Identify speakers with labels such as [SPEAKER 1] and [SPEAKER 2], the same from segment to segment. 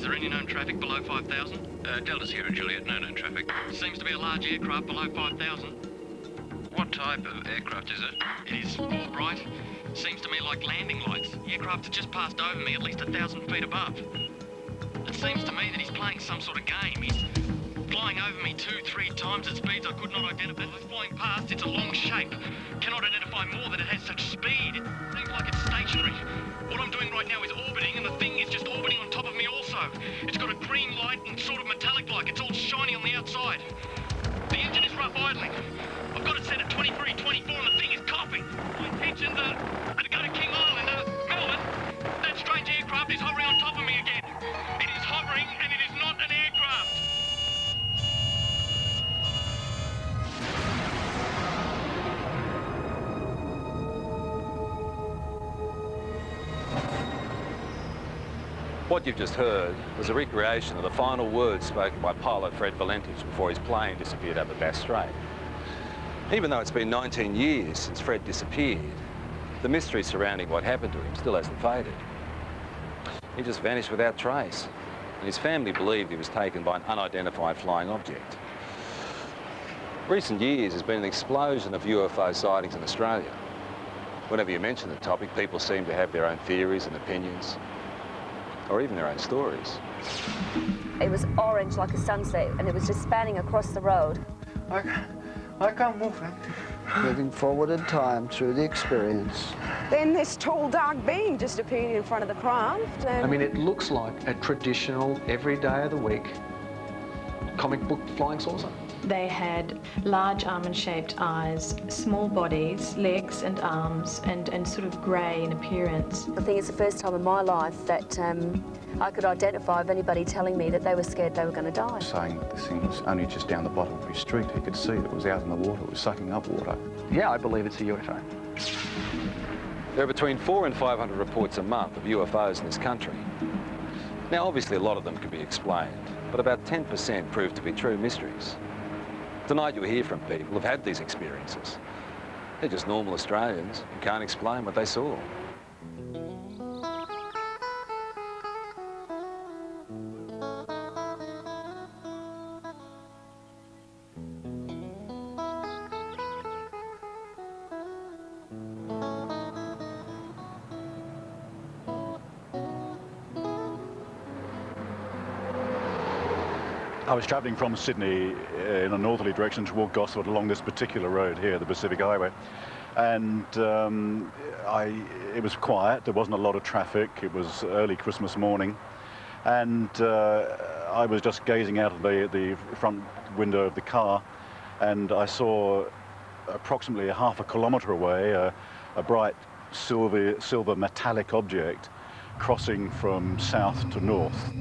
[SPEAKER 1] Is there any known traffic below 5,000?
[SPEAKER 2] Delta Sierra Juliet, no known traffic.
[SPEAKER 1] Seems to be a large aircraft below 5,000.
[SPEAKER 2] What type of aircraft is it?
[SPEAKER 1] It is all bright. Seems to me like landing lights. The aircraft has just passed over me at least 1,000 feet above. It seems to me that he's playing some sort of game. He's flying over me 2-3 times at speeds I could not identify. It's flying past, it's a long shape. Cannot identify more that it has such speed. It seems like it's stationary. What I'm doing right now is orbiting, and the thing is just orbiting on top of me also. It's got a green light and sort of metallic-like. It's all shiny on the outside. The engine is rough idling. I've got it set at 23, 24, and the thing is coughing. My intentions are to go to King Island, Melbourne. That strange aircraft is hovering on top of me again. It is hovering, and it is not an aircraft.
[SPEAKER 3] What you've just heard was a recreation of the final words spoken by pilot Fred Valentich before his plane disappeared over Bass Strait. Even though it's been 19 years since Fred disappeared, the mystery surrounding what happened to him still hasn't faded. He just vanished without trace, and his family believed he was taken by an unidentified flying object. Recent years has been an explosion of UFO sightings in Australia. Whenever you mention the topic, people seem to have their own theories and opinions, or even their own stories.
[SPEAKER 4] It was orange like a sunset, and it was just spanning across the road.
[SPEAKER 5] I can't move.
[SPEAKER 6] Moving forward in time through the experience.
[SPEAKER 7] Then this tall, dark being just appeared in front of the craft.
[SPEAKER 8] I mean, it looks like a traditional, every day of the week, comic book flying saucer.
[SPEAKER 9] They had large almond-shaped eyes, small bodies, legs and arms, and sort of grey in appearance.
[SPEAKER 4] I think it's the first time in my life that I could identify of anybody telling me that they were scared they were going to die.
[SPEAKER 5] Saying that this thing was only just down the bottom of his street. He could see that it was out in the water, it was sucking up water.
[SPEAKER 8] Yeah, I believe it's a UFO.
[SPEAKER 3] There are between 400 and 500 reports a month of UFOs in this country. Now, obviously, a lot of them can be explained, but about 10% prove to be true mysteries. Tonight you'll hear from people who've had these experiences. They're just normal Australians who can't explain what they saw.
[SPEAKER 10] I was travelling from Sydney in a northerly direction toward Gosford along this particular road here, the Pacific Highway, and it was quiet. There wasn't a lot of traffic. It was early Christmas morning, and I was just gazing out of the front window of the car, and I saw approximately a half a kilometre away a bright silver metallic object crossing from south to north.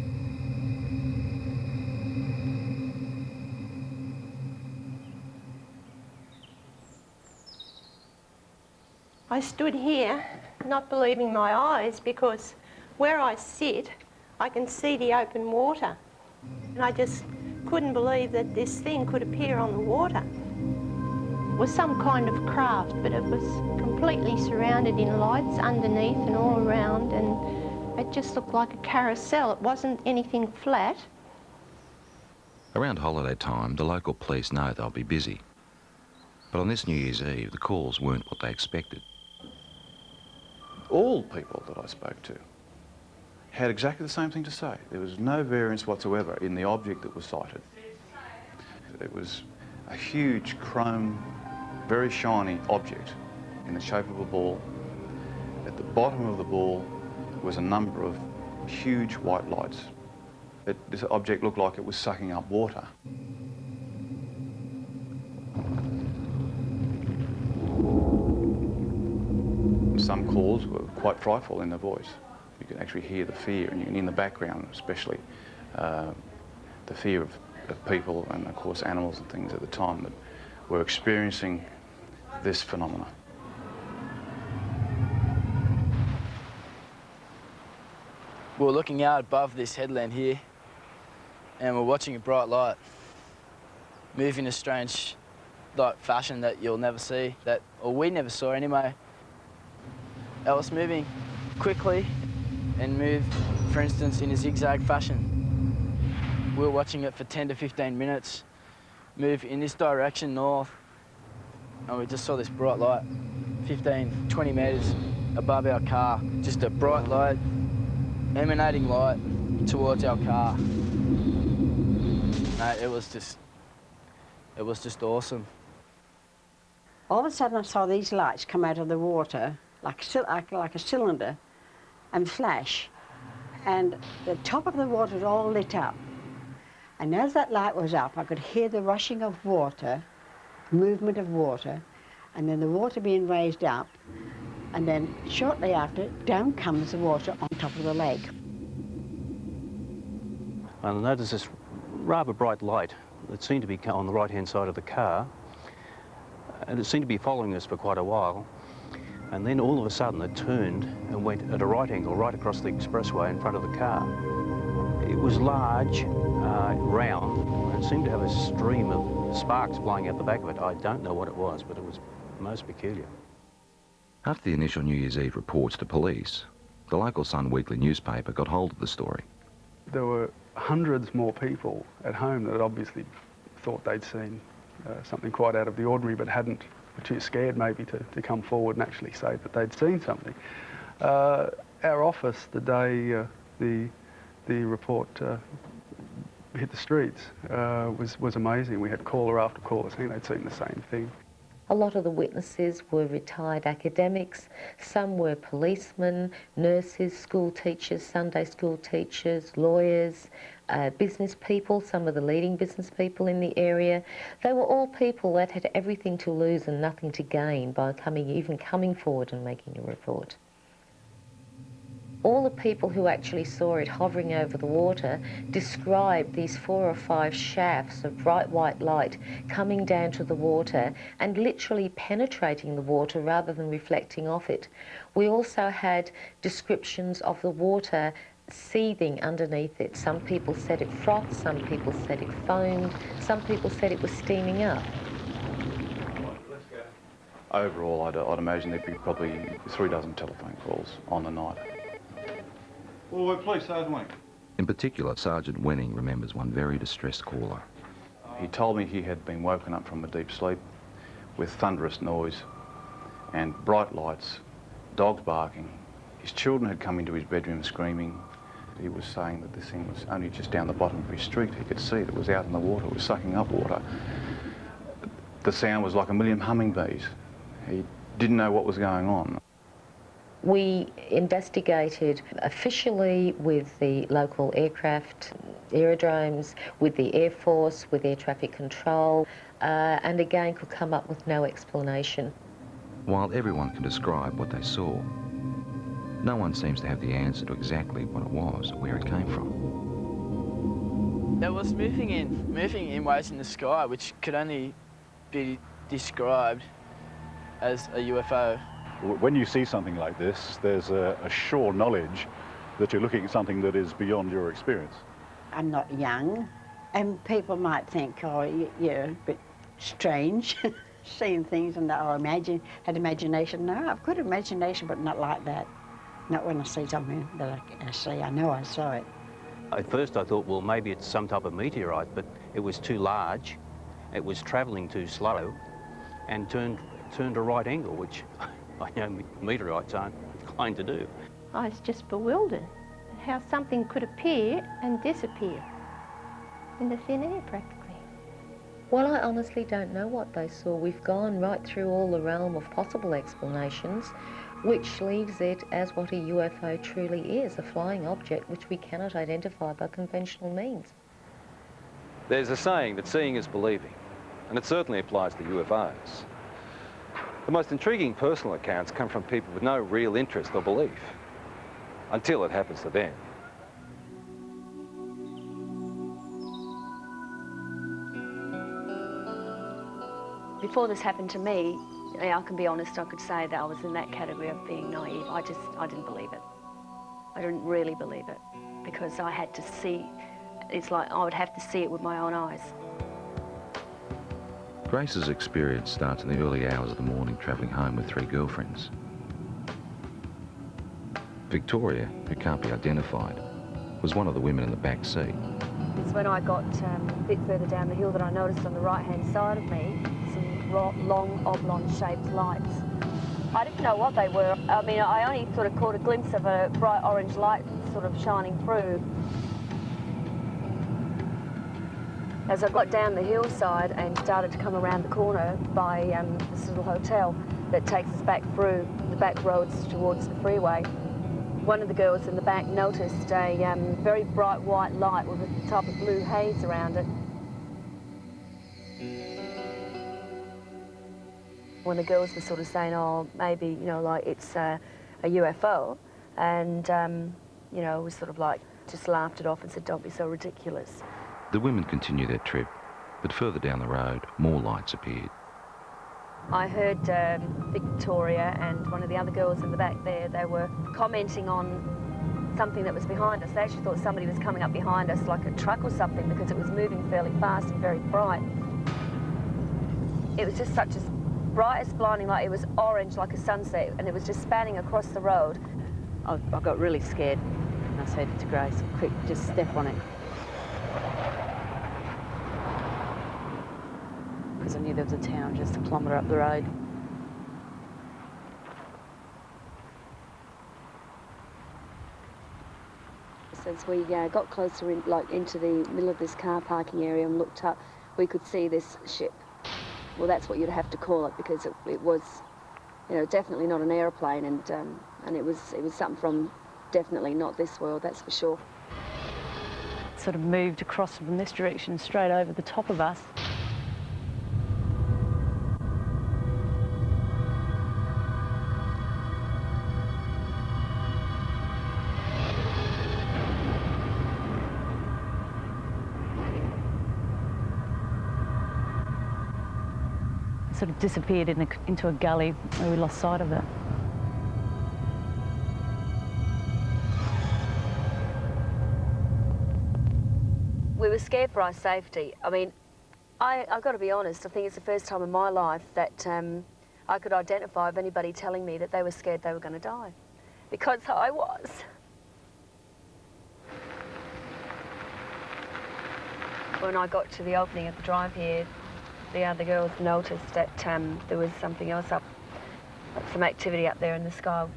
[SPEAKER 11] I stood here not believing my eyes, because where I sit, I can see the open water. And I just couldn't believe that this thing could appear on the water. It was some kind of craft, but it was completely surrounded in lights underneath and all around, and it just looked like a carousel. It wasn't anything flat.
[SPEAKER 2] Around holiday time, the local police know they'll be busy. But on this New Year's Eve, the calls weren't what they expected.
[SPEAKER 5] All people that I spoke to had exactly the same thing to say. There was no variance whatsoever in the object that was sighted. It was a huge chrome, very shiny object in the shape of a ball. At the bottom of the ball was a number of huge white lights. This object looked like it was sucking up water. Some calls were quite frightful in their voice. You could actually hear the fear, and in the background especially, the fear of people and of course animals and things at the time that were experiencing this phenomena.
[SPEAKER 12] We're looking out above this headland here, and we're watching a bright light move in a strange fashion that you'll never see, or we never saw anyway. It was moving quickly and moved for instance, in a zigzag fashion. We were watching it for 10 to 15 minutes, move in this direction north, and we just saw this bright light, 15, 20 metres above our car. Just a bright light, emanating light towards our car. Mate, it was just awesome.
[SPEAKER 13] All of a sudden I saw these lights come out of the water, like a cylinder, and flash. And the top of the water was all lit up. And as that light was up, I could hear the rushing of water, movement of water, and then the water being raised up. And then shortly after, down comes the water on top of the lake.
[SPEAKER 14] I noticed this rather bright light that seemed to be on the right-hand side of the car, and it seemed to be following us for quite a while. And then all of a sudden it turned and went at a right angle right across the expressway in front of the car. It was large, round, and it seemed to have a stream of sparks flying out the back of it. I don't know what it was, but it was most peculiar.
[SPEAKER 2] After the initial New Year's Eve reports to police, the local Sun Weekly newspaper got hold of the story.
[SPEAKER 15] There were hundreds more people at home that obviously thought they'd seen something quite out of the ordinary, but were too scared maybe to come forward and actually say that they'd seen something. Our office, the day the report hit the streets, was amazing. We had caller after caller saying they'd seen the same thing.
[SPEAKER 16] A lot of the witnesses were retired academics, some were policemen, nurses, school teachers, Sunday school teachers, lawyers, business people, some of the leading business people in the area. They were all people that had everything to lose and nothing to gain by even coming forward and making a report. All the people who actually saw it hovering over the water described these 4 or 5 shafts of bright white light coming down to the water and literally penetrating the water rather than reflecting off it. We also had descriptions of the water seething underneath it. Some people said it frothed, some people said it foamed, some people said it was steaming up.
[SPEAKER 5] Overall, I'd imagine there'd be probably 3 dozen telephone calls on the night.
[SPEAKER 17] Well, we're police, Sergeant Wenning.
[SPEAKER 2] In particular, Sergeant Wenning remembers one very distressed caller.
[SPEAKER 5] He told me he had been woken up from a deep sleep with thunderous noise and bright lights, dogs barking. His children had come into his bedroom screaming. He was saying that this thing was only just down the bottom of his street. He could see it was out in the water, it was sucking up water. The sound was like a million hummingbees. He didn't know what was going on.
[SPEAKER 16] We investigated officially with the local aircraft, aerodromes, with the Air Force, with air traffic control, and again could come up with no explanation.
[SPEAKER 2] While everyone can describe what they saw, no one seems to have the answer to exactly what it was or where it came from.
[SPEAKER 12] It was moving in waves in the sky, which could only be described as a UFO.
[SPEAKER 10] When you see something like this, there's a sure knowledge that you're looking at something that is beyond your experience.
[SPEAKER 13] I'm not young, and people might think, oh, you're a bit strange, seeing things and had imagination. No, I've got imagination, but not like that. Not when I see something that I see. I know I saw it.
[SPEAKER 14] At first I thought, well, maybe it's some type of meteorite, but it was too large, it was travelling too slow, and turned a right angle, which I know meteorites aren't inclined to do.
[SPEAKER 11] I was just bewildered how something could appear and disappear in the thin air practically.
[SPEAKER 16] Well, I honestly don't know what they saw. We've gone right through all the realm of possible explanations, which leaves it as what a UFO truly is, a flying object which we cannot identify by conventional means.
[SPEAKER 3] There's a saying that seeing is believing, and it certainly applies to UFOs. The most intriguing personal accounts come from people with no real interest or belief, until it happens to them.
[SPEAKER 4] Before this happened to me, I can be honest, I could say that I was in that category of being naive. I didn't believe it. I didn't really believe it, because I had to see, it's like I would have to see it with my own eyes.
[SPEAKER 2] Grace's experience starts in the early hours of the morning travelling home with 3 girlfriends. Victoria, who can't be identified, was one of the women in the back seat.
[SPEAKER 4] It's when I got a bit further down the hill that I noticed on the right-hand side of me some long oblong-shaped lights. I didn't know what they were. I mean, I only sort of caught a glimpse of a bright orange light sort of shining through. As I got down the hillside and started to come around the corner by this little hotel that takes us back through the back roads towards the freeway, one of the girls in the back noticed a very bright white light with a type of blue haze around it. When the girls were sort of saying, oh, maybe, you know, like it's a UFO, and, you know, we sort of like just laughed it off and said, don't be so ridiculous.
[SPEAKER 2] The women continued their trip, but further down the road, more lights appeared.
[SPEAKER 4] I heard Victoria and one of the other girls in the back there, they were commenting on something that was behind us. They actually thought somebody was coming up behind us, like a truck or something, because it was moving fairly fast and very bright. It was just such a bright as blinding light. It was orange like a sunset, and it was just spanning across the road. I got really scared, and I said to Grace, quick, just step on it. Because I knew there was a town just a kilometre up the road. As we got closer into the middle of this car parking area and looked up, we could see this ship. Well, that's what you'd have to call it, because it was, you know, definitely not an aeroplane, and it was something from definitely not this world, that's for sure. It sort of moved across from this direction straight over the top of us. Sort of disappeared into a gully where we lost sight of it. We were scared for our safety. I mean, I've got to be honest, I think it's the first time in my life that I could identify of anybody telling me that they were scared they were going to die. Because I was. When I got to the opening of the drive here, the other girls noticed that there was something else up, some activity up there in the sky.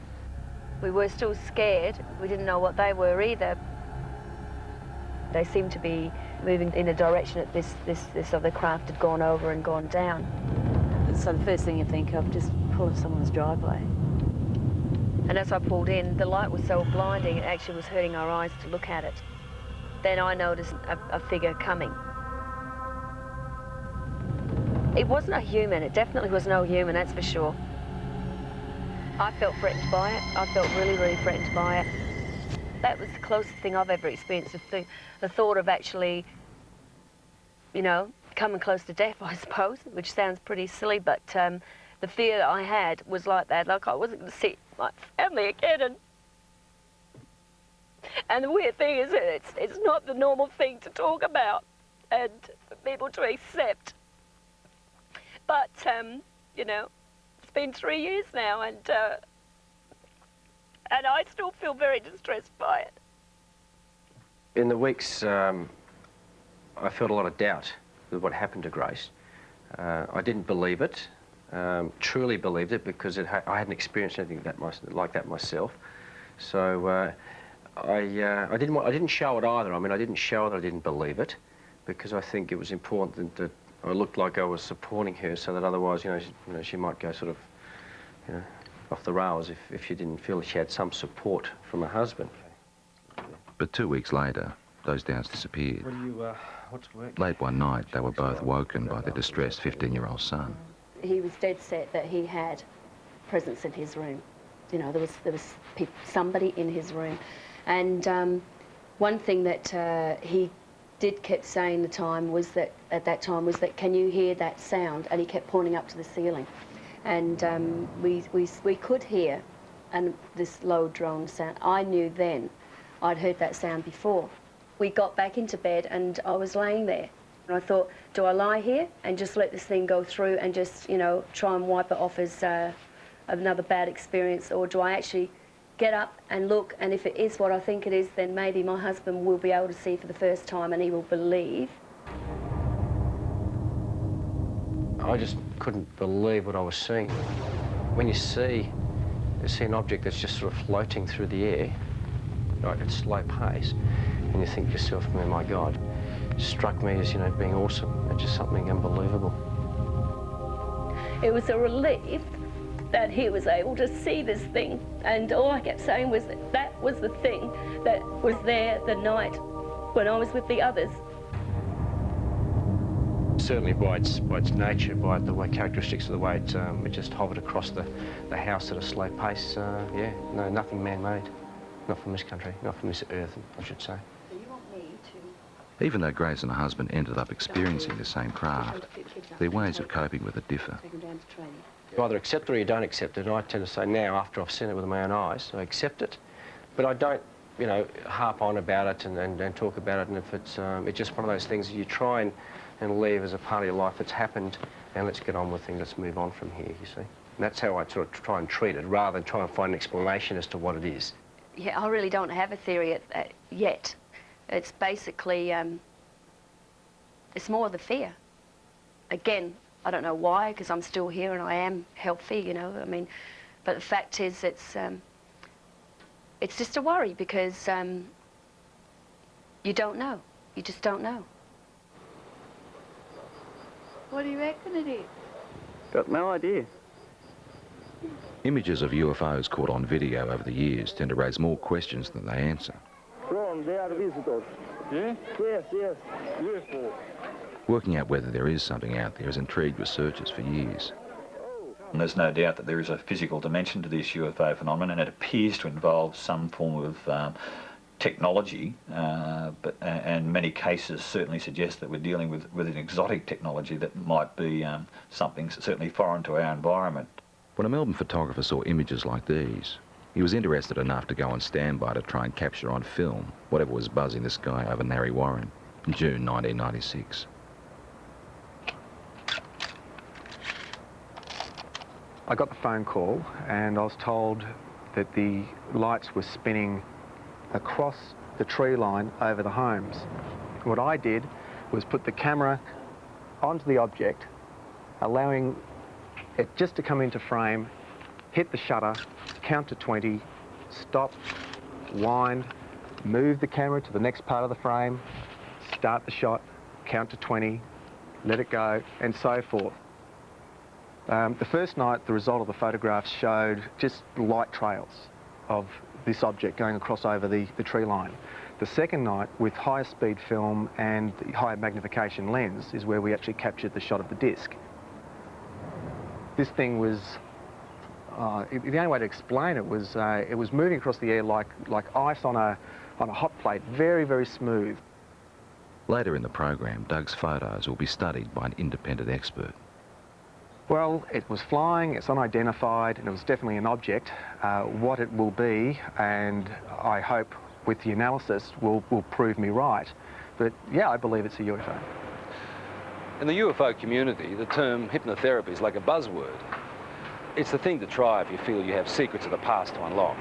[SPEAKER 4] We were still scared. We didn't know what they were either. They seemed to be moving in a direction that this other craft had gone over and gone down. So the first thing you think of, just pull in someone's driveway. And as I pulled in, the light was so blinding, it actually was hurting our eyes to look at it. Then I noticed a figure coming. It wasn't a human. It definitely was no human, that's for sure. I felt threatened by it. I felt really, really threatened by it. That was the closest thing I've ever experienced, the thought of actually, you know, coming close to death, I suppose, which sounds pretty silly, but the fear that I had was like that, like I wasn't going to see my family again. And the weird thing is that it's not the normal thing to talk about and for people to accept. But, you know, it's been 3 years now, and I still feel very distressed by it.
[SPEAKER 14] In the weeks, I felt a lot of doubt with what happened to Grace. I didn't believe it, truly believed it, because I hadn't experienced anything like that myself. So I didn't show it either. I mean, I didn't show that I didn't believe it, because I think it was important that I looked like I was supporting her, so that otherwise, you know, she might go sort of, you know, off the rails if she didn't feel she had some support from her husband.
[SPEAKER 2] But 2 weeks later, those doubts disappeared.
[SPEAKER 14] What's work?
[SPEAKER 2] Late one night, they were both woken by their distressed 15-year-old son.
[SPEAKER 4] He was dead set that he had presence in his room. You know, there was somebody in his room. And one thing that he kept saying at that time was that, can you hear that sound? And he kept pointing up to the ceiling. And we could hear this low drone sound. I knew then I'd heard that sound before. We got back into bed and I was laying there. And I thought, do I lie here and just let this thing go through and just, you know, try and wipe it off as another bad experience, or do I actually get up and look, and if it is what I think it is, then maybe my husband will be able to see for the first time and he will believe.
[SPEAKER 14] I just couldn't believe what I was seeing. When you see an object that's just sort of floating through the air, like at slow pace, and you think to yourself, oh my God, it struck me as, you know, being awesome. It's just something unbelievable.
[SPEAKER 4] It was a relief that he was able to see this thing, and all I kept saying was that that was the thing that was there the night when I was with the others.
[SPEAKER 14] Certainly by its nature, by the way, characteristics of the way it just hovered across the house at a slow pace, yeah, no, nothing man-made. Not from this country, not from this earth, I should say.
[SPEAKER 2] Even though Grace and her husband ended up experiencing the same craft, their ways of coping with it differ.
[SPEAKER 14] You either accept it or you don't accept it, and I tend to say now, after I've seen it with my own eyes, I accept it, but I don't, you know, harp on about it and talk about it, and if it's just one of those things that you try and leave as a part of your life that's happened, and let's get on with things, let's move on from here, you see. And that's how I sort of try and treat it, rather than try and find an explanation as to what it is.
[SPEAKER 4] Yeah, I really don't have a theory yet. It's basically, it's more the fear. Again, I don't know why, because I'm still here and I am healthy, you know, I mean, but the fact is it's just a worry because you don't know. You just don't know.
[SPEAKER 18] What do you reckon it is?
[SPEAKER 19] Got no idea.
[SPEAKER 2] Images of UFOs caught on video over the years tend to raise more questions than they answer.
[SPEAKER 19] Ron, they are visitors. Yeah? Yes, yes. UFO.
[SPEAKER 2] Working out whether there is something out there has intrigued researchers for years.
[SPEAKER 20] And there's no doubt that there is a physical dimension to this UFO phenomenon, and it appears to involve some form of technology, and many cases certainly suggest that we're dealing with an exotic technology that might be something certainly foreign to our environment.
[SPEAKER 2] When a Melbourne photographer saw images like these, he was interested enough to go on standby to try and capture on film whatever was buzzing the sky over Narre Warren in June 1996.
[SPEAKER 8] I got the phone call and I was told that the lights were spinning across the tree line over the homes. What I did was put the camera onto the object, allowing it just to come into frame, hit the shutter, count to 20, stop, wind, move the camera to the next part of the frame, start the shot, count to 20, let it go, and so forth. The first night, the result of the photographs showed just light trails of this object going across over the tree line. The second night, with higher speed film and the higher magnification lens, is where we actually captured the shot of the disc. This thing was, the only way to explain it was moving across the air like ice on a hot plate, very, very smooth.
[SPEAKER 2] Later in the program, Doug's photos will be studied by an independent expert.
[SPEAKER 8] Well, it was flying, it's unidentified, and it was definitely an object. What it will be, and I hope with the analysis will prove me right. But yeah, I believe it's a UFO.
[SPEAKER 3] In the UFO community, the term hypnotherapy is like a buzzword. It's the thing to try if you feel you have secrets of the past to unlock.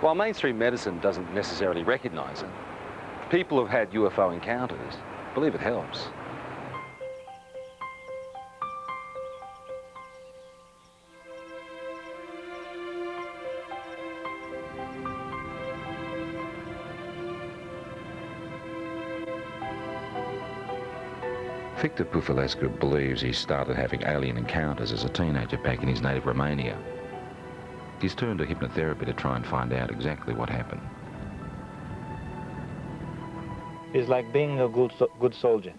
[SPEAKER 3] While mainstream medicine doesn't necessarily recognise it, people who've had UFO encounters believe it helps.
[SPEAKER 2] Victor Pufulescu believes he started having alien encounters as a teenager back in his native Romania. He's turned to hypnotherapy to try and find out exactly what happened.
[SPEAKER 19] It's like being a good soldier.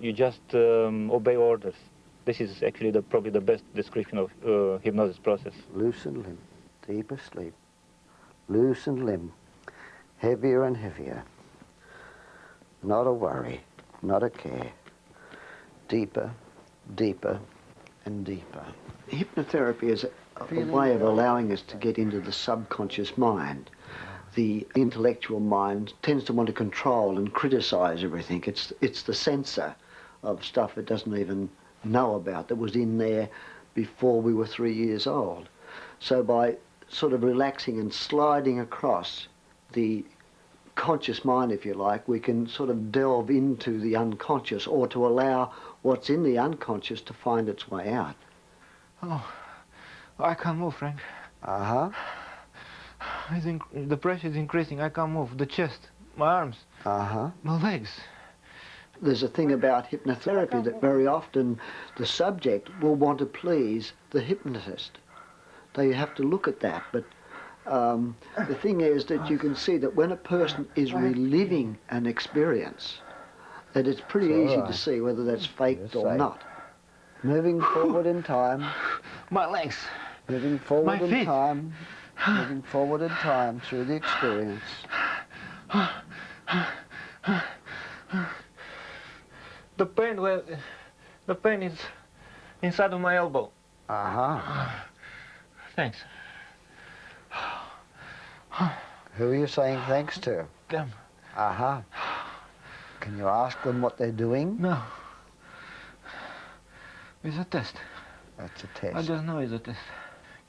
[SPEAKER 19] You just obey orders. This is actually probably the best description of hypnosis process.
[SPEAKER 6] Loosen limb, deeper sleep. Loosen limb, heavier and heavier. Not a worry, not a care. Deeper, deeper, and deeper. Hypnotherapy is a way of allowing us to get into the subconscious mind. The intellectual mind tends to want to control and criticise everything. It's the censor of stuff it doesn't even know about that was in there before we were 3 years old. So by sort of relaxing and sliding across the conscious mind, if you like, we can sort of delve into the unconscious, or to allow what's in the unconscious to find its way out.
[SPEAKER 19] Oh, I can't move, Frank.
[SPEAKER 6] Uh-huh.
[SPEAKER 19] The pressure is increasing. I can't move. The chest, my arms, my legs.
[SPEAKER 6] There's a thing about hypnotherapy that very often the subject will want to please the hypnotist. They have to look at that, but the thing is that you can see that when a person is reliving an experience, that it's pretty easy to see whether that's faked or not. Moving forward in time.
[SPEAKER 19] My legs.
[SPEAKER 6] Moving forward in
[SPEAKER 19] feet.
[SPEAKER 6] time. Moving forward in time through the experience.
[SPEAKER 19] The pain is inside of my elbow. Thanks.
[SPEAKER 6] Who are you saying thanks to?
[SPEAKER 19] Them.
[SPEAKER 6] Can you ask them what they're doing?
[SPEAKER 19] No. It's a test.
[SPEAKER 6] That's a test.
[SPEAKER 19] I just know it's a test.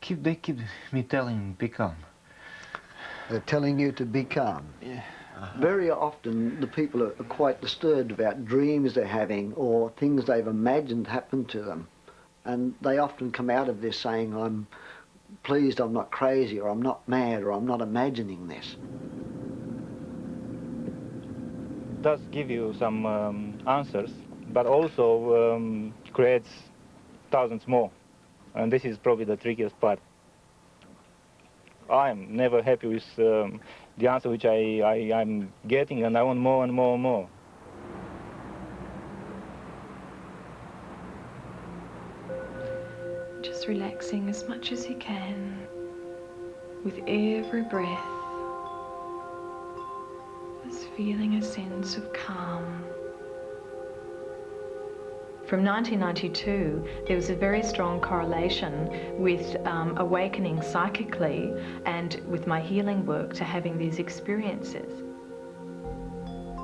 [SPEAKER 19] They keep me telling be calm.
[SPEAKER 6] They're telling you to be calm?
[SPEAKER 19] Yeah.
[SPEAKER 6] Very often the people are quite disturbed about dreams they're having or things they've imagined happen to them. And they often come out of this saying, I'm pleased I'm not crazy, or I'm not mad, or I'm not imagining this.
[SPEAKER 19] It does give you some answers, but also creates thousands more. And this is probably the trickiest part. I'm never happy with the answer which I'm getting, and I want more and more and more.
[SPEAKER 9] Just relaxing as much as you can with every breath. Just feeling a sense of calm. From 1992, there was a very strong correlation with awakening psychically and with my healing work to having these experiences.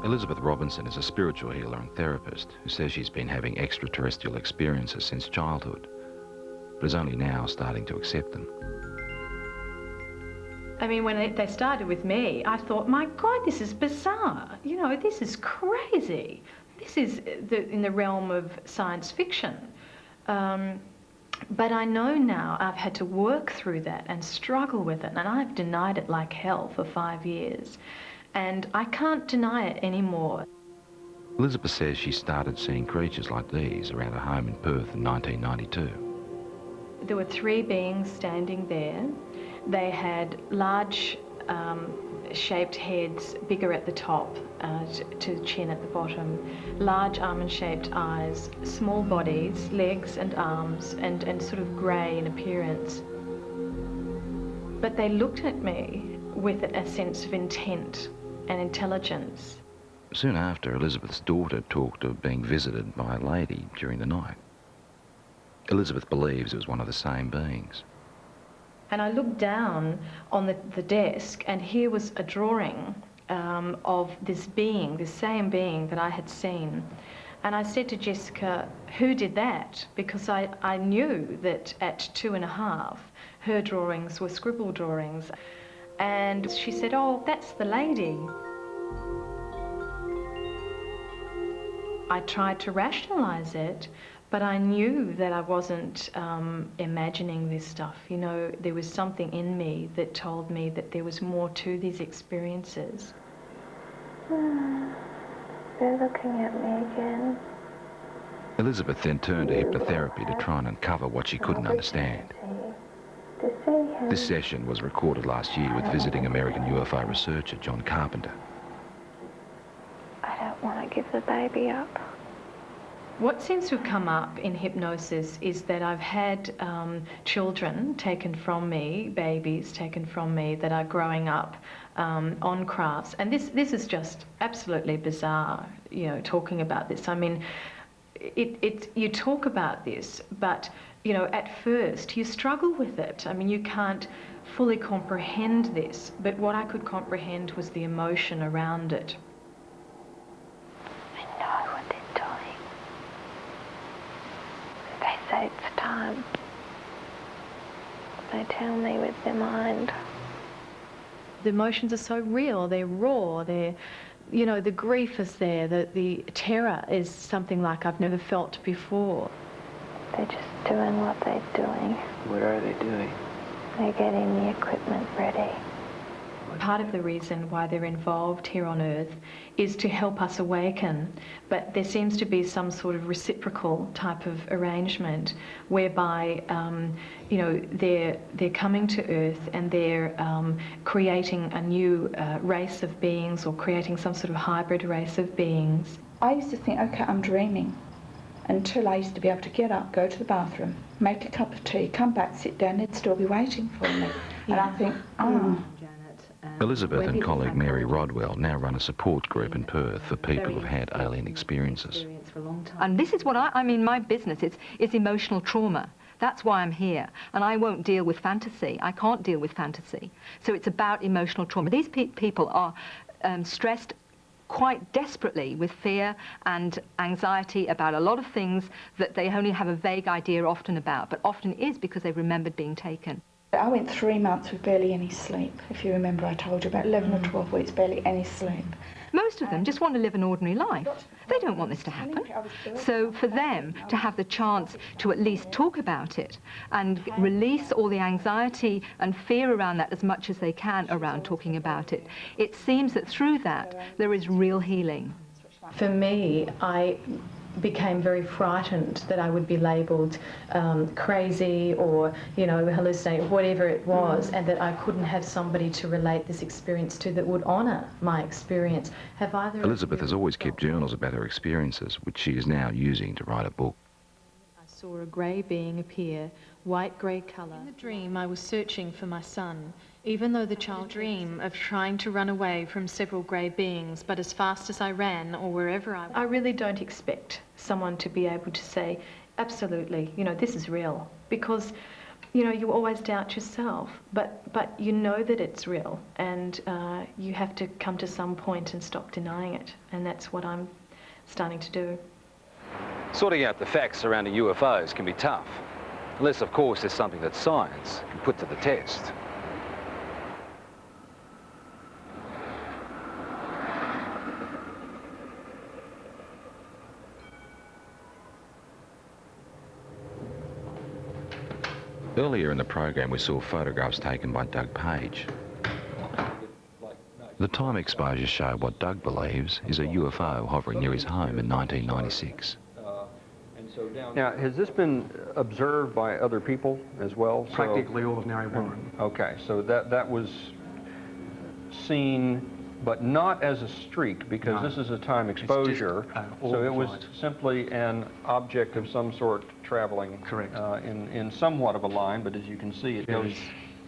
[SPEAKER 2] Elizabeth Robinson is a spiritual healer and therapist who says she's been having extraterrestrial experiences since childhood, but is only now starting to accept them.
[SPEAKER 9] I mean, when they started with me, I thought, my God, this is bizarre. You know, this is crazy. This is in the realm of science fiction. But I know now I've had to work through that and struggle with it, and I've denied it like hell for 5 years. And I can't deny it anymore.
[SPEAKER 2] Elizabeth says she started seeing creatures like these around her home in Perth in 1992.
[SPEAKER 9] There were 3 beings standing there. They had large shaped heads, bigger at the top to the chin at the bottom, large almond-shaped eyes, small bodies, legs and arms, and sort of grey in appearance. But they looked at me with a sense of intent and intelligence.
[SPEAKER 2] Soon after, Elizabeth's daughter talked of being visited by a lady during the night. Elizabeth believes it was one of the same beings.
[SPEAKER 9] And I looked down on the desk, and here was a drawing of this being, this same being that I had seen. And I said to Jessica, who did that? Because I knew that at 2.5, her drawings were scribble drawings. And she said, oh, that's the lady. I tried to rationalize it, but I knew that I wasn't imagining this stuff. You know, there was something in me that told me that there was more to these experiences.
[SPEAKER 21] They're looking at me again.
[SPEAKER 2] Elizabeth then turned to hypnotherapy to try and uncover what she couldn't understand. This session was recorded last year with visiting American UFO researcher John Carpenter.
[SPEAKER 21] I don't want to give the baby up.
[SPEAKER 9] What seems to have come up in hypnosis is that I've had children taken from me, babies taken from me that are growing up on crafts. And this is just absolutely bizarre, you know, talking about this. I mean, you talk about this, but, you know, at first you struggle with it. I mean, you can't fully comprehend this, but what I could comprehend was the emotion around it.
[SPEAKER 21] I know what they're doing. They say it's time. they tell me with their mind.
[SPEAKER 9] The emotions are so real, they're raw, they're, you know, the grief is there, the terror is something like I've never felt before.
[SPEAKER 21] They're just doing what they're doing.
[SPEAKER 12] What are they doing?
[SPEAKER 21] They're getting the equipment ready.
[SPEAKER 9] Part of the reason why they're involved here on Earth is to help us awaken, but there seems to be some sort of reciprocal type of arrangement whereby, you know, they're coming to Earth and they're creating a new race of beings, or creating some sort of hybrid race of beings.
[SPEAKER 1] I used to think, okay, I'm dreaming, until I used to be able to get up, go to the bathroom, make a cup of tea, come back, sit down, they'd still be waiting for me. And I think, oh.
[SPEAKER 2] Elizabeth and colleague Mary Rodwell now run a support group in Perth for people who've had alien experiences.
[SPEAKER 22] And this is what I mean, my business is emotional trauma. That's why I'm here. And I won't deal with fantasy. I can't deal with fantasy. So it's about emotional trauma. These people are stressed quite desperately with fear and anxiety about a lot of things that they only have a vague idea often about, but often is because they've remembered being taken.
[SPEAKER 1] I went 3 months with barely any sleep. If you remember, I told you about 11 or 12 weeks, barely any sleep.
[SPEAKER 22] Most of them just want to live an ordinary life. They don't want this to happen. So for them to have the chance to at least talk about it and release all the anxiety and fear around that as much as they can around talking about it, it seems that through that there is real healing.
[SPEAKER 9] For me, I became very frightened that I would be labelled crazy or, you know, hallucinating, whatever it was, and that I couldn't have somebody to relate this experience to that would honour my experience. Have either
[SPEAKER 2] Elizabeth has always kept journals about her experiences, which she is now using to write a book.
[SPEAKER 9] I saw a grey being appear, white-grey colour. In the dream, I was searching for my son, even though the child dream of trying to run away from several grey beings, but as fast as I ran or wherever I really don't expect someone to be able to say, absolutely, you know, this is real, because, you know, you always doubt yourself, but you know that it's real, and you have to come to some point and stop denying it, and that's what I'm starting to do.
[SPEAKER 3] Sorting out the facts surrounding UFOs can be tough, unless, of course, there's something that science can put to the test.
[SPEAKER 2] Earlier in the program we saw photographs taken by Doug Page. The time exposures show what Doug believes is a UFO hovering near his home in 1996.
[SPEAKER 23] Now, has this been observed by other people as well?
[SPEAKER 8] Practically all of Narre Warren.
[SPEAKER 23] Okay, so that was seen, but not as a streak, because this is a time exposure. So it was simply an object of some sort traveling.
[SPEAKER 8] Correct.
[SPEAKER 23] In somewhat of a line, but as you can see, it goes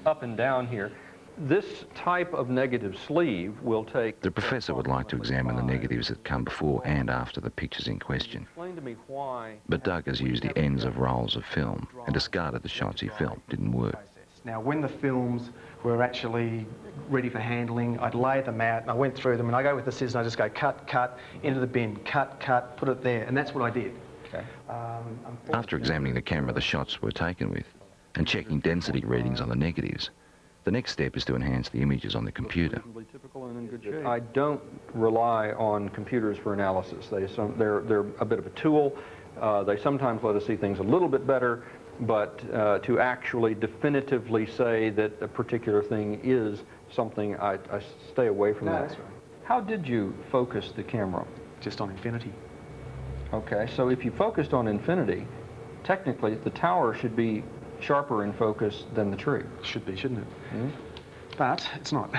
[SPEAKER 23] up and down here. This type of negative sleeve will take...
[SPEAKER 2] The professor would like to examine the negatives that come before and after the pictures in question.
[SPEAKER 23] Explain to me why...
[SPEAKER 2] But Doug has used the ends of rolls of film and discarded the shots he felt didn't work.
[SPEAKER 8] Now, when the films were actually ready for handling, I'd lay them out and I went through them, and I go with the scissors and I just go cut, cut, into the bin, cut, cut, put it there, and that's what I did.
[SPEAKER 23] Okay.
[SPEAKER 2] After examining the camera the shots were taken with and checking density readings on the negatives, the next step is to enhance the images on the computer.
[SPEAKER 23] I don't rely on computers for analysis. They're a bit of a tool. They sometimes let us see things a little bit better, but to actually definitively say that a particular thing is something, I stay away from that.
[SPEAKER 8] That's right.
[SPEAKER 23] How did you focus the camera?
[SPEAKER 8] Just on infinity.
[SPEAKER 23] Okay, so if you focused on infinity, technically the tower should be sharper in focus than the tree.
[SPEAKER 8] Should be, shouldn't it? Mm-hmm. But it's not.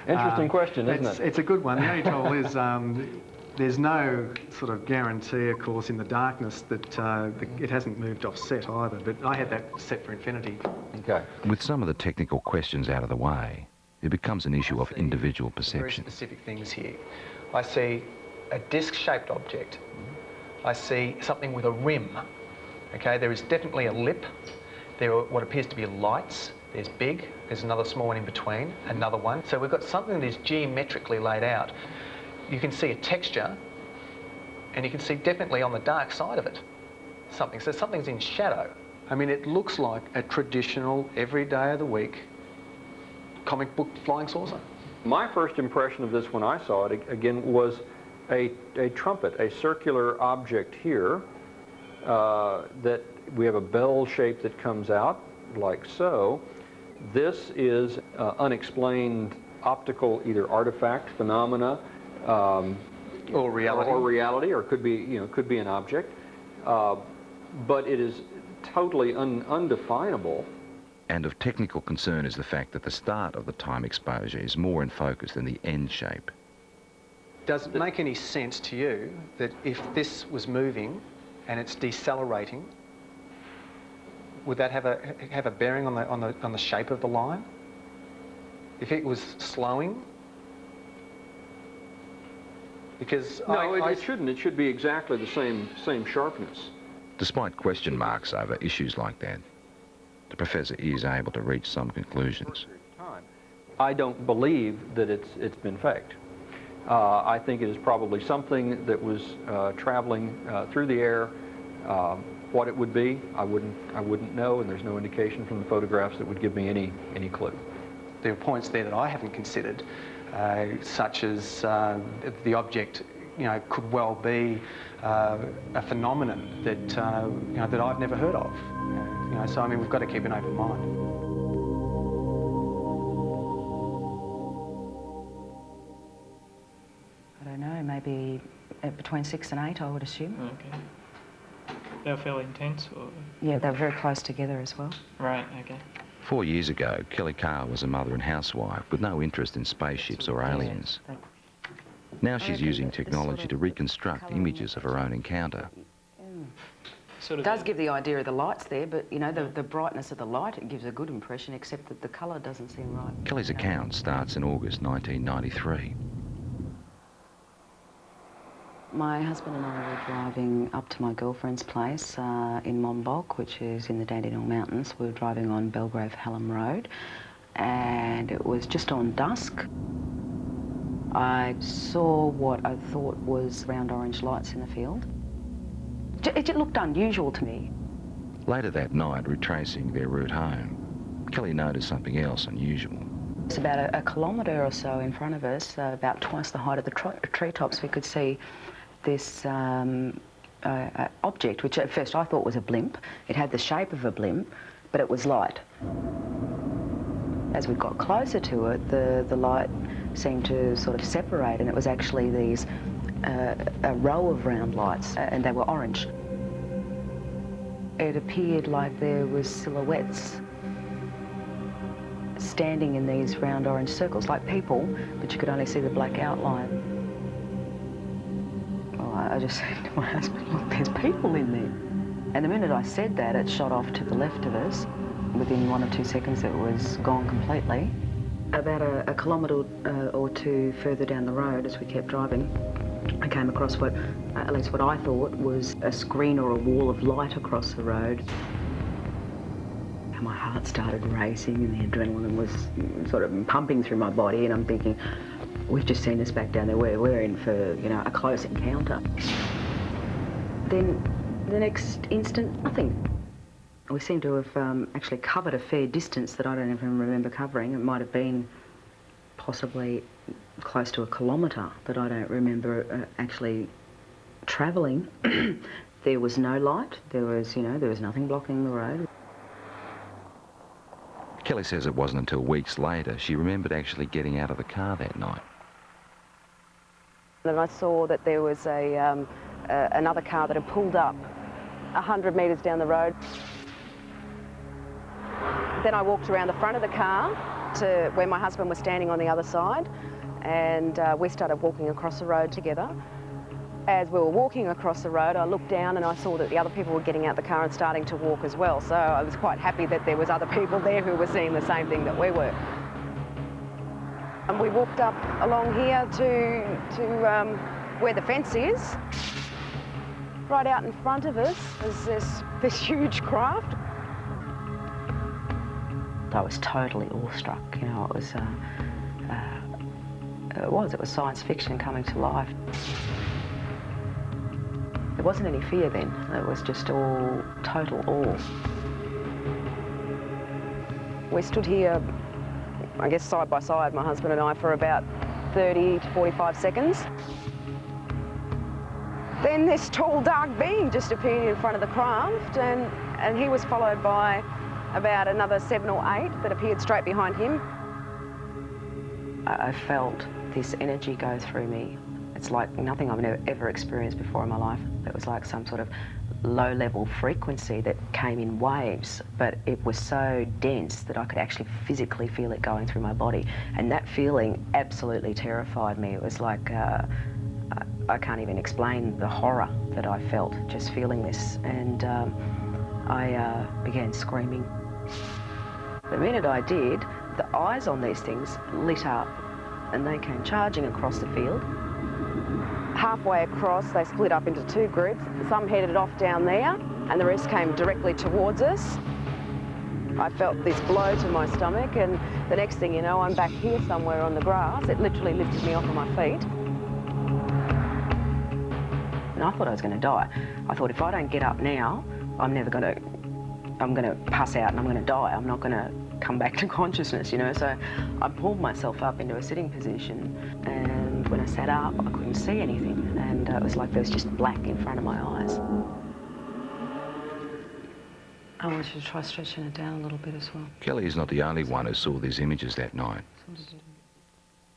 [SPEAKER 23] Interesting question, isn't it?
[SPEAKER 8] It's a good one. The only trouble is there's no sort of guarantee, of course, in the darkness that it hasn't moved off set either, but I had that set for infinity.
[SPEAKER 23] Okay.
[SPEAKER 2] With some of the technical questions out of the way, it becomes an issue of individual perception.
[SPEAKER 8] Very specific things here. I see a disc-shaped object. I see something with a rim. Okay, there is definitely a lip. There are what appears to be lights. There's big, there's another small one in between, another one. So we've got something that is geometrically laid out. You can see a texture, and you can see definitely on the dark side of it something. So something's in shadow, I mean, it looks like a traditional, every day of the week, comic book flying saucer.
[SPEAKER 23] My first impression of this when I saw it, again, was a trumpet, a circular object here that we have a bell shape that comes out like so. This is unexplained optical either artifact, phenomena,
[SPEAKER 8] or reality,
[SPEAKER 23] or could be, could be an object, but it is totally undefinable.
[SPEAKER 2] And of technical concern is the fact that the start of the time exposure is more in focus than the end shape.
[SPEAKER 8] Does it make any sense to you that if this was moving and it's decelerating, would that have a bearing on the shape of the line? If it was slowing? Because
[SPEAKER 23] no, it shouldn't. It should be exactly the same sharpness.
[SPEAKER 2] Despite question marks over issues like that, the professor is able to reach some conclusions.
[SPEAKER 23] I don't believe that it's been faked. I think it is probably something that was traveling through the air. What it would be, I wouldn't know, and there's no indication from the photographs that would give me any clue.
[SPEAKER 8] There are points there that I haven't considered, such as the object, could well be a phenomenon that that I've never heard of. So I mean, we've got to keep an open mind.
[SPEAKER 7] I don't know, maybe between 6 and 8, I would assume.
[SPEAKER 15] Okay. They were fairly intense, or?
[SPEAKER 7] Yeah, they were very close together as well.
[SPEAKER 15] Right, okay.
[SPEAKER 2] 4 years ago, Kelly Carr was a mother and housewife with no interest in spaceships or aliens. Now she's using technology to reconstruct images of her own encounter.
[SPEAKER 7] It does give the idea of the lights there, but the brightness of the light, it gives a good impression, except that the colour doesn't seem right.
[SPEAKER 2] Kelly's account starts in August 1993.
[SPEAKER 7] My husband and I were driving up to my girlfriend's place in Monbulk, which is in the Dandenong Mountains. We were driving on Belgrave Hallam Road, and it was just on dusk. I saw what I thought was round orange lights in the field. It looked unusual to me.
[SPEAKER 2] Later that night, retracing their route home, Kelly noticed something else unusual.
[SPEAKER 7] It's about a kilometre or so in front of us, about twice the height of the treetops. We could see this object, which at first I thought was a blimp. It had the shape of a blimp, but it was light. As we got closer to it, the light seemed to sort of separate, and it was actually these a row of round lights, and they were orange. It appeared like there was silhouettes standing in these round orange circles, like people, but you could only see the black outline. Well, I just said to my husband, look, there's people in there. And the minute I said that, it shot off to the left of us. Within 1 or 2 seconds, it was gone completely. About a kilometre or two further down the road, as we kept driving, I came across at least what I thought was a screen or a wall of light across the road. And my heart started racing and the adrenaline was sort of pumping through my body, and I'm thinking, we've just seen us back down there, we're in for, a close encounter. Then the next instant, nothing. We seem to have actually covered a fair distance that I don't even remember covering. It might have been possibly close to a kilometre, but I don't remember actually travelling. There was no light. There was nothing blocking the road.
[SPEAKER 2] Kelly says it wasn't until weeks later she remembered actually getting out of the car that night.
[SPEAKER 7] Then I saw that there was another car that had pulled up 100 metres down the road. Then I walked around the front of the car to where my husband was standing on the other side, and we started walking across the road together. As we were walking across the road, I looked down and I saw that the other people were getting out the car and starting to walk as well. So I was quite happy that there was other people there who were seeing the same thing that we were. And we walked up along here to where the fence is. Right out in front of us is this huge craft. I was totally awestruck. It was science fiction coming to life. There wasn't any fear then. It was just all total awe. We stood here, I guess side by side, my husband and I, for about 30 to 45 seconds. Then this tall, dark being just appeared in front of the craft, and he was followed by about another 7 or 8 that appeared straight behind him. I felt this energy go through me. It's like nothing I've ever experienced before in my life. It was like some sort of low-level frequency that came in waves, but it was so dense that I could actually physically feel it going through my body. And that feeling absolutely terrified me. It was like, I can't even explain the horror that I felt just feeling this. And I began screaming. The minute I did, the eyes on these things lit up and they came charging across the field. Halfway across, they split up into 2 groups. Some headed off down there and the rest came directly towards us. I felt this blow to my stomach, and the next thing you know, I'm back here somewhere on the grass. It literally lifted me off of my feet. And I thought I was going to die. I thought if I don't get up now, I'm going to pass out and I'm going to die. I'm not going to come back to consciousness, you know. So I pulled myself up into a sitting position, and when I sat up, I couldn't see anything, and it was like there was just black in front of my eyes. I want you to try stretching it down a little bit as well.
[SPEAKER 2] Kelly is not the only one who saw these images that night.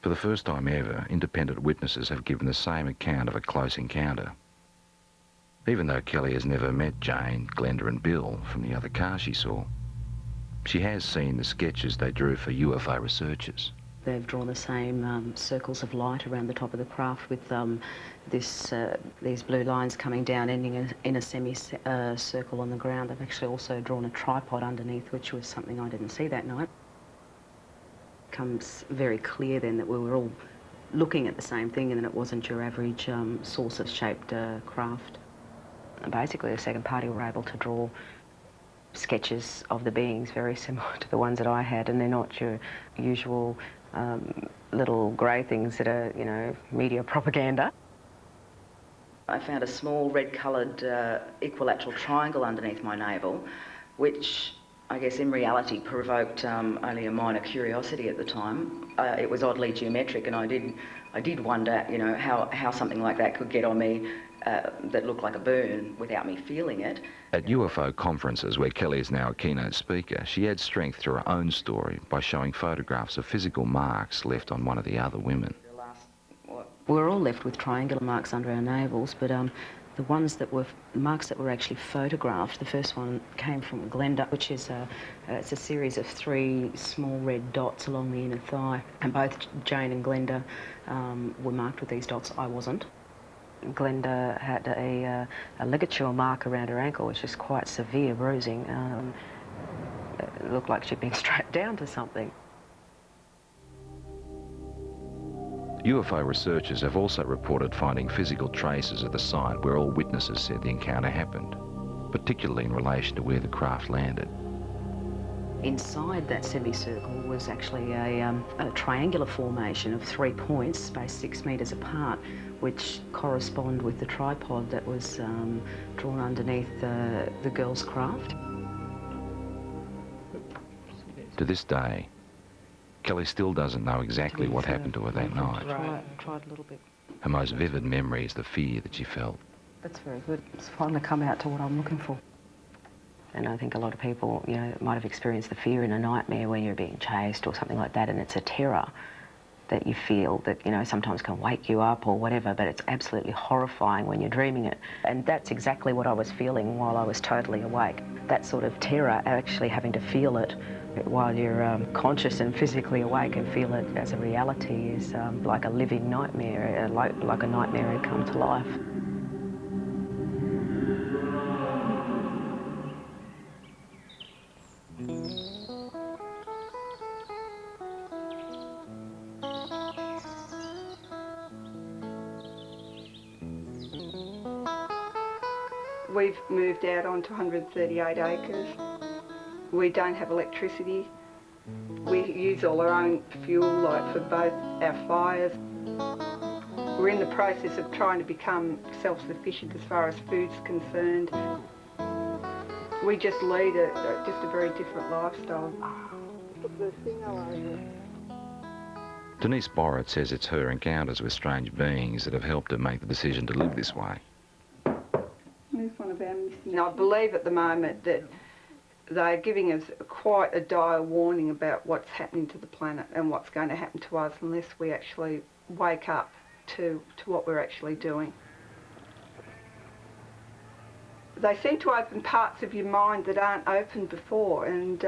[SPEAKER 2] For the first time ever, independent witnesses have given the same account of a close encounter. Even though Kelly has never met Jane, Glenda and Bill from the other car she saw, she has seen the sketches they drew for UFO researchers.
[SPEAKER 7] They've drawn the same circles of light around the top of the craft with these blue lines coming down, ending in a semicircle on the ground. They've actually also drawn a tripod underneath, which was something I didn't see that night. It becomes very clear then that we were all looking at the same thing and that it wasn't your average saucer-shaped craft. And basically, the second party were able to draw sketches of the beings very similar to the ones that I had, and they're not your usual little grey things that are, you know, media propaganda. I found a small red-coloured equilateral triangle underneath my navel, which I guess in reality provoked only a minor curiosity at the time. It was oddly geometric, and I did wonder, you know, how something like that could get on me that looked like a burn without me feeling it.
[SPEAKER 2] At UFO conferences, where Kelly is now a keynote speaker, she adds strength to her own story by showing photographs of physical marks left on one of the other women.
[SPEAKER 7] We were all left with triangular marks under our navels, but the ones that were marks that were actually photographed, the first one came from Glenda, which is it's a series of 3 small red dots along the inner thigh, and both Jane and Glenda were marked with these dots. I wasn't. Glenda had a ligature mark around her ankle, which is quite severe bruising. It looked like she'd been strapped down to something.
[SPEAKER 2] UFO researchers have also reported finding physical traces at the site where all witnesses said the encounter happened, particularly in relation to where the craft landed.
[SPEAKER 7] Inside that semicircle was actually a triangular formation of 3 points spaced 6 metres apart, which correspond with the tripod that was drawn underneath the girl's craft.
[SPEAKER 2] To this day, Kelly still doesn't know exactly what happened to her that night.
[SPEAKER 7] Tried a little bit.
[SPEAKER 2] Her most vivid memory is the fear that she felt.
[SPEAKER 7] That's very good. It's finally come out to what I'm looking for. And I think a lot of people, you know, might have experienced the fear in a nightmare when you're being chased or something like that, and it's a terror that you feel that, you know, sometimes can wake you up or whatever, but it's absolutely horrifying when you're dreaming it. And that's exactly what I was feeling while I was totally awake. That sort of terror, actually having to feel it while you're conscious and physically awake and feel it as a reality, is like a living nightmare, like a nightmare had come to life.
[SPEAKER 5] We've moved out onto 138 acres. We don't have electricity. We use all our own fuel, like for both our fires. We're in the process of trying to become self-sufficient as far as food's concerned. We just lead just a very different lifestyle. the thingo over.
[SPEAKER 2] Denise Borrett says it's her encounters with strange beings that have helped her make the decision to live this way.
[SPEAKER 5] There's one of our missing. I believe at the moment that they're giving us quite a dire warning about what's happening to the planet and what's going to happen to us unless we actually wake up to what we're actually doing. They seem to open parts of your mind that aren't open before, and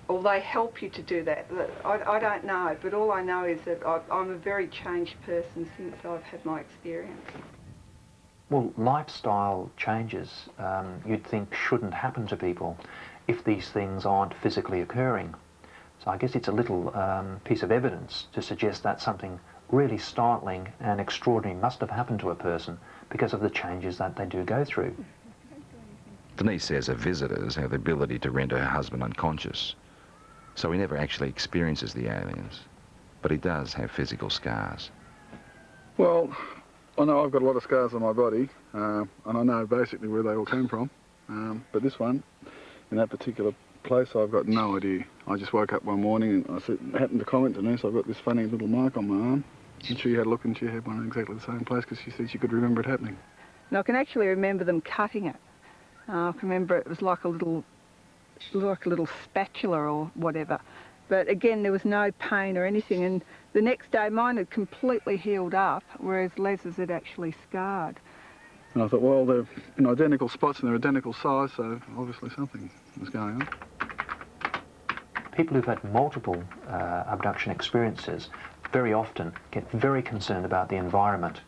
[SPEAKER 5] or they help you to do that. I don't know, but all I know is that I'm a very changed person since I've had my experience.
[SPEAKER 8] Well, lifestyle changes you'd think shouldn't happen to people if these things aren't physically occurring. So I guess it's a little piece of evidence to suggest that something really startling and extraordinary must have happened to a person because of the changes that they do go through.
[SPEAKER 2] Denise says her visitors have the ability to render her husband unconscious, so he never actually experiences the aliens, but he does have physical scars.
[SPEAKER 10] Well, I know I've got a lot of scars on my body, and I know basically where they all came from, but this one, in that particular place, I've got no idea. I just woke up one morning and I happened to comment to Denise, I've got this funny little mark on my arm, and she had a look and she had one in exactly the same place because she said she could remember it happening.
[SPEAKER 5] And I can actually remember them cutting it. I can remember it was like a little spatula or whatever. But again, there was no pain or anything, and the next day mine had completely healed up, whereas Les's had actually scarred.
[SPEAKER 10] And I thought, well, they're in identical spots and they're identical size, so obviously something was going on.
[SPEAKER 8] People who've had multiple abduction experiences very often get very concerned about the environment.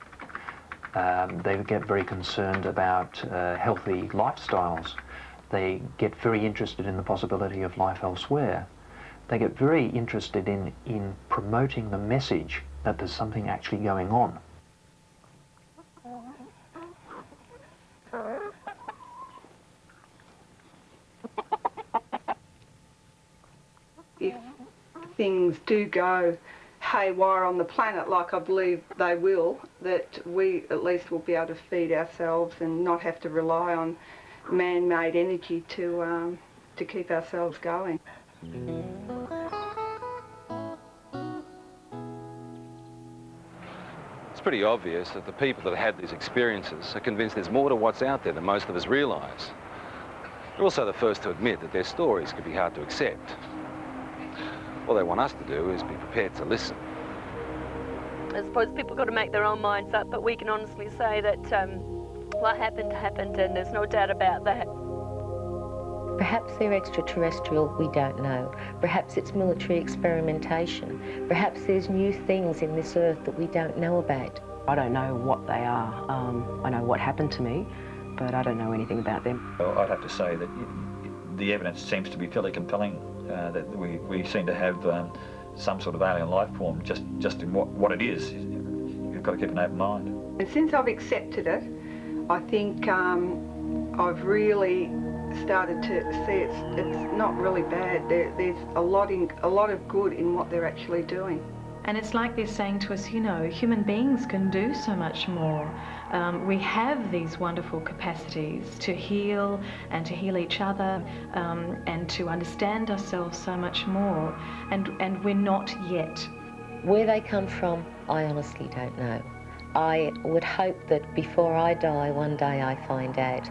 [SPEAKER 8] They get very concerned about healthy lifestyles. They get very interested in the possibility of life elsewhere. They get very interested in promoting the message that there's something actually going on.
[SPEAKER 5] If things do go haywire on the planet, like I believe they will, that we at least will be able to feed ourselves and not have to rely on man-made energy to keep ourselves going.
[SPEAKER 3] It's pretty obvious that the people that had these experiences are convinced there's more to what's out there than most of us realise. They're also the first to admit that their stories could be hard to accept. All they want us to do is be prepared to listen.
[SPEAKER 4] I suppose people got to make their own minds up, but we can honestly say that what happened happened, and there's no doubt about that.
[SPEAKER 16] Perhaps they're extraterrestrial, we don't know. Perhaps it's military experimentation. Perhaps there's new things in this earth that we don't know about.
[SPEAKER 7] I don't know what they are. I know what happened to me, but I don't know anything about them.
[SPEAKER 20] Well, I'd have to say that the evidence seems to be fairly compelling, that we seem to have some sort of alien life form, just in what it is. You've got to keep an open mind.
[SPEAKER 5] And since I've accepted it, I think I've really started to see it's not really bad. There's a lot of good in what they're actually doing.
[SPEAKER 9] And it's like they're saying to us, you know, human beings can do so much more. We have these wonderful capacities to heal and to heal each other and to understand ourselves so much more. And we're not yet.
[SPEAKER 16] Where they come from, I honestly don't know. I would hope that before I die, one day I find out.